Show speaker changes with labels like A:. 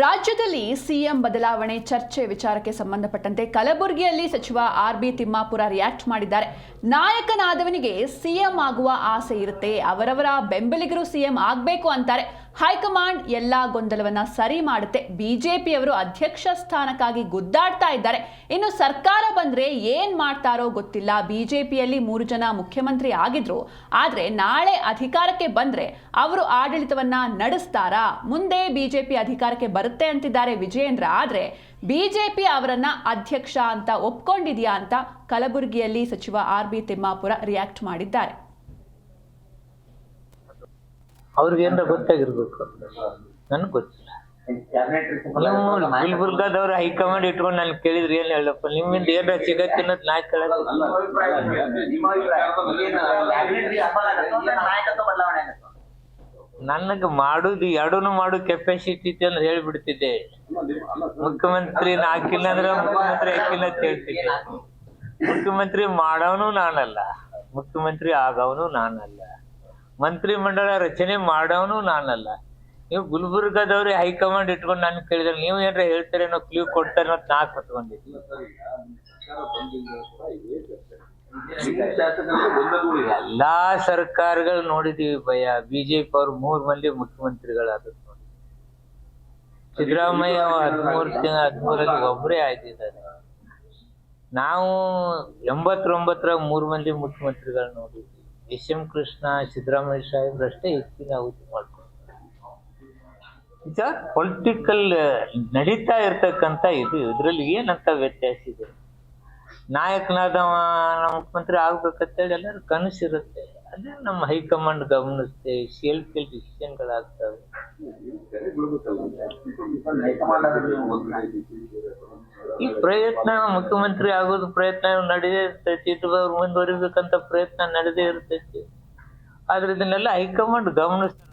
A: ರಾಜ್ಯದಲ್ಲಿ ಸಿಎಂ ಬದಲಾವಣೆ ಚರ್ಚೆ ವಿಚಾರಕ್ಕೆ ಸಂಬಂಧಪಟ್ಟಂತೆ ಕಲಬುರಗಿಯಲ್ಲಿ ಸಚಿವ ಆರ್.ಬಿ. ತಿಮ್ಮಾಪುರ ರಿಯಾಕ್ಟ್ ಮಾಡಿದ್ದಾರೆ. ನಾಯಕನಾದವನಿಗೆ ಸಿಎಂ ಆಗುವ ಆಸೆ ಇರುತ್ತೆ, ಅವರವರ ಬೆಂಬಲಿಗರು ಸಿಎಂ ಆಗಬೇಕು ಅಂತಾರೆ. ಹೈಕಮಾಂಡ್ ಎಲ್ಲಾ ಗೊಂದಲವನ್ನ ಸರಿ ಮಾಡುತ್ತೆ. ಬಿಜೆಪಿಯವರು ಅಧ್ಯಕ್ಷ ಸ್ಥಾನಕ್ಕಾಗಿ ಗುದ್ದಾಡ್ತಾ ಇದ್ದಾರೆ. ಇನ್ನು ಸರ್ಕಾರ ಬಂದ್ರೆ ಏನ್ ಮಾಡ್ತಾರೋ ಗೊತ್ತಿಲ್ಲ. ಬಿಜೆಪಿಯಲ್ಲಿ 3 ಜನ ಮುಖ್ಯಮಂತ್ರಿ ಆಗಿದ್ರು, ಆದ್ರೆ ನಾಳೆ ಅಧಿಕಾರಕ್ಕೆ ಬಂದ್ರೆ ಅವರು ಆಡಳಿತವನ್ನ ನಡೆಸ್ತಾರಾ? ಮುಂದೆ ಬಿಜೆಪಿ ಅಧಿಕಾರಕ್ಕೆ ಬರುತ್ತೆ ಅಂತಿದ್ದಾರೆ ವಿಜಯೇಂದ್ರ. ಆದ್ರೆ ಬಿಜೆಪಿ ಅವರನ್ನ ಅಧ್ಯಕ್ಷ ಅಂತ ಒಪ್ಕೊಂಡಿದ್ಯಾ ಅಂತ ಕಲಬುರಗಿಯಲ್ಲಿ ಸಚಿವ ಆರ್.ಬಿ. ತಿಮ್ಮಾಪುರ ರಿಯಾಕ್ಟ್ ಮಾಡಿದ್ದಾರೆ.
B: ಅವ್ರಿಗೆ ಏನಾರ ಗೊತ್ತಾಗಿರ್ಬೇಕು, ನನಗೆ ಗೊತ್ತಿಲ್ಲ. ಗುಲ್ಬರ್ಗಾದವ್ರು ಹೈಕಮಾಂಡ್ ಇಟ್ಕೊಂಡು ನಾನು ಕೇಳಿದ್ರಿ ಏನ್ ಹೇಳಪ್ಪ, ನಿಮ್ಮಿಂದ ಏನಾರ ಸಿಗತ್ತೆ ಅನ್ನೋದು ನಾ ಕೇಳಕ್. ನನಗೆ ಮಾಡುದು ಎರಡೂನು ಮಾಡೋ ಕೆಪಾಸಿಟಿ ಅಂದ್ರೆ ಹೇಳ್ಬಿಡ್ತಿದ್ದೆ. ಮುಖ್ಯಮಂತ್ರಿ ಹಾಕಿಲ್ಲ ಅಂದ್ರೆ ಮುಖ್ಯಮಂತ್ರಿ ಹಾಕಿಲ್ಲ ಅಂತ ಹೇಳ್ತಿದ್ದೆ. ಮುಖ್ಯಮಂತ್ರಿ ಮಾಡವನು ನಾನಲ್ಲ, ಮುಖ್ಯಮಂತ್ರಿ ಆಗವನು ನಾನಲ್ಲ, ಮಂತ್ರಿ ಮಂಡಲ ರಚನೆ ಮಾಡವನು ನಾನಲ್ಲ. ನೀವು ಗುಲ್ಬರ್ಗಾದವ್ರೆ ಹೈಕಮಾಂಡ್ ಇಟ್ಕೊಂಡು ನಾನು ಕೇಳಿದ್ರೆ ನೀವು ಏನಾರ ಹೇಳ್ತಾರೆ ಅನ್ನೋ ಕ್ಲೂ ಕೊಡ್ತಾರೆ ಅಂತ ನಾ ಕತ್ಕೊಂಡಿದ್ವಿ. ಎಲ್ಲಾ ಸರ್ಕಾರಗಳು ನೋಡಿದೀವಿ ಭಯ. ಬಿಜೆಪಿ ಅವ್ರು 3 ಮಂದಿ ಮುಖ್ಯಮಂತ್ರಿಗಳಾದ್ರು ನೋಡಿ. ಸಿದ್ದರಾಮಯ್ಯ 13 ಒಬ್ಬರೇ ಆಗಿದ್ದಾರೆ. ನಾವು 89 3 ಮಂದಿ ಮುಖ್ಯಮಂತ್ರಿಗಳು ನೋಡಿದ್ವಿ. ಎಸ್.ಎಂ. ಕೃಷ್ಣ, ಸಿದ್ದರಾಮಯ್ಯ ಸಾಹೇಬ್ರು ಅಷ್ಟೇ ಹೆಚ್ಚಿನ ಅವಧಿ ಮಾಡ್ಕೊಂಡು ಈಗ ಪೊಲಿಟಿಕಲ್ ನಡೀತಾ ಇರ್ತಕ್ಕಂಥ ಇದ್ರಲ್ಲಿ ಏನಂತ ವ್ಯತ್ಯಾಸ ಇದೆ. ನಾಯಕನಾದವ ಮುಖ್ಯಮಂತ್ರಿ ಆಗ್ಬೇಕಂತೇಳಿ ಎಲ್ಲರೂ ಕನಸಿರುತ್ತೆ. ಅದೇ ನಮ್ಮ ಹೈಕಮಾಂಡ್ ಗಮನಿಸುತ್ತೆ, ಸೆಲ್ಫ್ ಡಿಸಿಷನ್ಗಳಾಗ್ತವೆ. ಈ ಪ್ರಯತ್ನ ಮುಖ್ಯಮಂತ್ರಿ ಆಗೋದು ಪ್ರಯತ್ನ ನಡೆದೇ ಇರ್ತೈತಿ, ಮುಂದುವರಿಬೇಕಂತ ಪ್ರಯತ್ನ ನಡೆದೇ ಇರ್ತೈತಿ. ಆದ್ರೆ ಇದನ್ನೆಲ್ಲ ಹೈಕಮಾಂಡ್ ಗಮನಿಸ್ತಾರೆ.